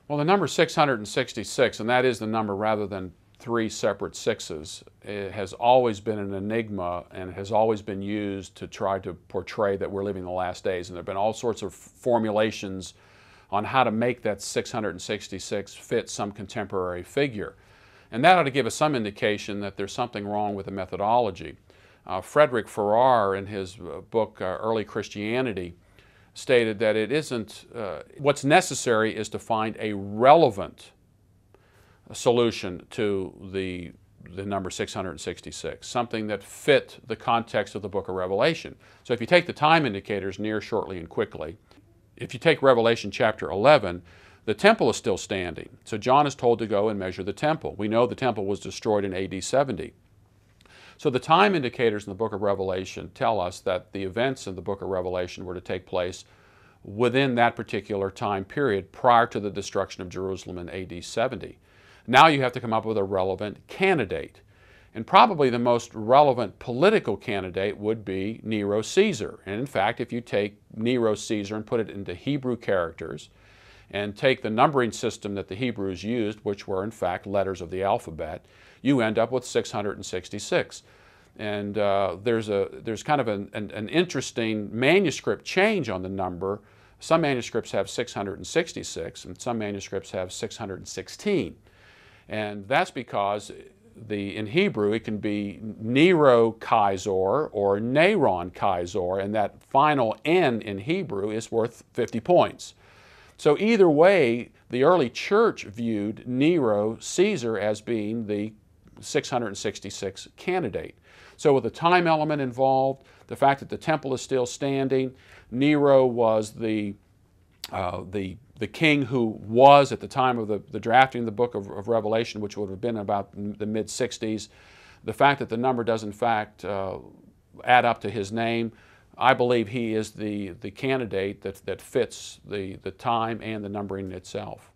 Well, the number 666, and that is the number rather than three separate sixes, it has always been an enigma and has always been used to try to portray that we're living the last days. And there have been all sorts of formulations on how to make that 666 fit some contemporary figure. And that ought to give us some indication that there's something wrong with the methodology. Frederick Farrar, in his book Early Christianity, stated that it isn't, what's necessary is to find a relevant solution to the number 666, something that fit the context of the book of Revelation. So if you take the time indicators, near, shortly, and quickly, if you take Revelation chapter 11, the temple is still standing. So John is told to go and measure the temple. We know the temple was destroyed in AD 70. So the time indicators in the book of Revelation tell us that the events in the book of Revelation were to take place within that particular time period prior to the destruction of Jerusalem in AD 70. Now you have to come up with a relevant candidate. And probably the most relevant political candidate would be Nero Caesar. And in fact, if you take Nero Caesar and put it into Hebrew characters and take the numbering system that the Hebrews used, which were in fact letters of the alphabet, you end up with 666. And there's kind of an interesting manuscript change on the number. Some manuscripts have 666 and some manuscripts have 616. And that's because in Hebrew it can be Nero Kaiser or Neron Kaiser, and that final N in Hebrew is worth 50 points. So either way, the early church viewed Nero Caesar as being the 666 candidate. So with the time element involved, the fact that the temple is still standing, Nero was the king who was at the time of the drafting of the book of Revelation, which would have been about the mid-60s. The fact that the number does in fact add up to his name, I believe he is the candidate that fits the time and the numbering itself.